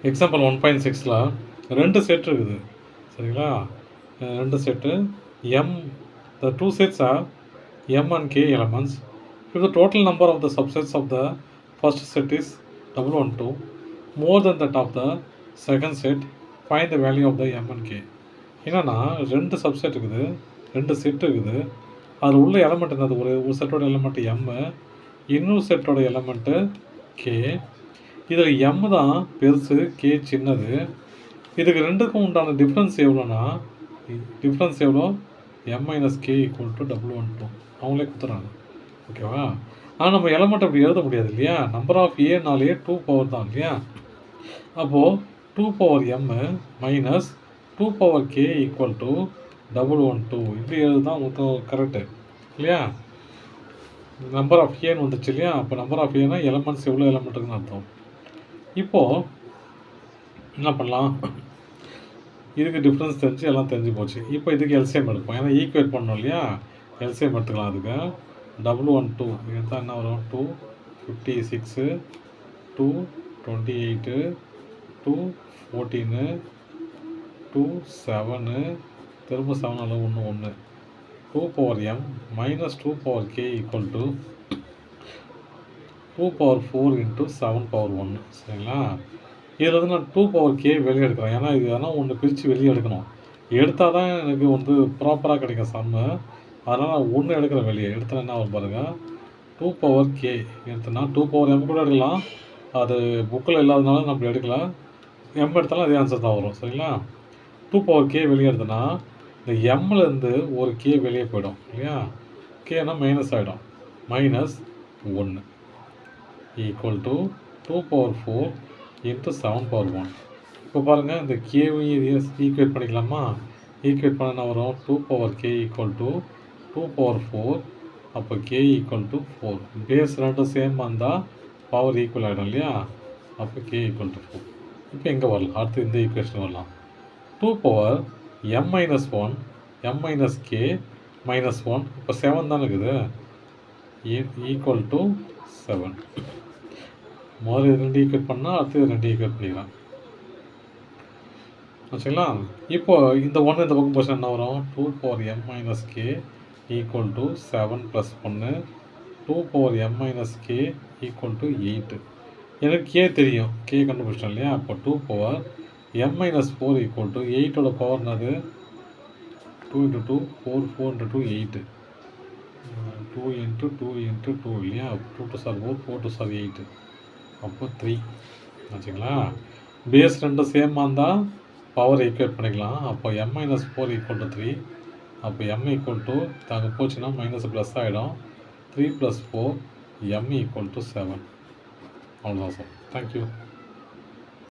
Example 1.6ல 2 set இருக்குது சரிங்களா. 2 set m. The two sets have m and k elements. If the total number of the subsets of the first set is 112 more than that of the second set, find the value of the m and k. என்னன்னா 2 subset இருக்குது, 2 set இருக்குது. அதில் உள்ள element என்னது? ஒரு செட்டோட element m, இன்னொரு செட்டோட எலமெண்ட்டு k. இதில் m தான் பெருசு, k சின்னது. இதுக்கு ரெண்டுக்கும் உண்டான டிஃப்ரென்ஸ் எவ்வளோனா, டிஃப்ரென்ஸ் எவ்வளோ? m minus k equal to 112 அவங்களே கொடுத்துறாங்க. ஓகேவா? ஆனால் நம்ம எலமெண்ட் அப்படி எழுத முடியாது இல்லையா. நம்பர் ஆஃப் ஏனாலே 2 பவர் தான் இல்லையா. அப்போது 2 power m minus 2 power k equal to 112 இப்படி எழுது தான் மொத்தம் கரெக்டு இல்லையா. நம்பர் ஆஃப் ஏன்னு வந்துச்சு இல்லையா. அப்போ நம்பர் ஆஃப் ஏன்னா எலமெண்ட்ஸ் எவ்வளோ எலமெண்ட் இருக்குன்னு அர்த்தம். இப்போது என்ன பண்ணலாம், இதுக்கு டிஃப்ரென்ஸ் தெரிஞ்சு எல்லாம் தெரிஞ்சு போச்சு. இப்போ இதுக்கு எல்சிஎம் எடுப்போம், ஏன்னா ஈக்குவேட் பண்ணோம் இல்லையா. எல்சிஎம் எடுத்துக்கலாம். அதுக்கு 112 எடுத்தால் என்ன வரும்? 256, 228, 214, 27, திரும்ப 7 அளவு 1 2 power m minus 2 power k equal to 2 power 4 into 7 power 1 சரிங்களா. இதில் வந்து நான் 2 பவர் k வெளியே எடுக்கிறேன், ஏன்னா இது எதனா ஒன்று பிரித்து வெளியே எடுக்கணும். எடுத்தால் தான் எனக்கு வந்து ப்ராப்பராக கிடைக்கும் சம்மு. அதனால் நான் ஒன்று எடுக்கிறேன் வெளியே. எடுத்தேன்னா என்ன வரும் பாருங்கள், 2 பவர் k எடுத்தேன்னா 2 பவர் m கூட எடுக்கலாம். அது புக்கில் இல்லாதனால நம்ம எடுக்கல. m எடுத்தாலும் அதே ஆன்சர் தான் வரும் சரிங்களா. 2 பவர் k வெளியே எடுத்தேன்னா இந்த mலேருந்து ஒரு k வெளியே போயிடும் இல்லையா. கேனா மைனஸ் ஆகிடும். Minus 1 equal to 2 power 4 into 7 power 1. இப்போ பாருங்கள், இந்த கேவையும் ஈக்குவேட் பண்ணிக்கலாமா. ஈக்குவேட் பண்ண என்ன வரும்? 2 power k equal to 2 power 4. அப்போ k ஈக்குவல் டு 4. பேஸ் ரெண்டும் சேம் வந்தால் பவர் ஈக்குவல் ஆகிடும் இல்லையா. அப்போ k ஈக்குவல் டு 4. இப்போ எங்கே வரலாம்? அடுத்து இந்த ஈக்குவேஷன் வரலாம். 2 power m minus 1 m minus k minus 1. இப்போ 7 தானே இருக்குது. Equal to 7. முதல்ல 2 ஈக்குவேட் பண்ணால் அடுத்து 2 ஈக்குவேட் பண்ணிக்கலாம் வச்சுங்களா. இப்போ இந்த 1 இந்த பக்கம் போச்சு என்ன வரும்? 2 power m minus k equal to 7 plus 1 2 power m minus k equal to 8. எனக்கு k தெரியும், k கண்டுபிடிச்சோம் இல்லையா. அப்போ 2 power m minus 4 equal to 8ஓட பவர் என்னது? 2 இன்ட்டு 2 4 4 இன்ட்டு 2 8 2 இன்ட்டு 2 இன்ட்டு 2 இல்லையா. 2 2 சார் 4 4 2 சார் 8. அப்போ 3 வச்சுங்களா. பேஸ் ரெண்டும் சேமாக இருந்தால் பவர் ஈக்குவேட் பண்ணிக்கலாம். அப்போ m மைனஸ் 4 ஈக்குவல் டு 3. அப்போ m ஈக்குவல் டு அங்கே போச்சுன்னா மைனஸ் ப்ளஸ் ஆகிடும். 3 + 4 m ஈக்குவல் டு 7. அவ்வளோதான் சார். தேங்க்யூ.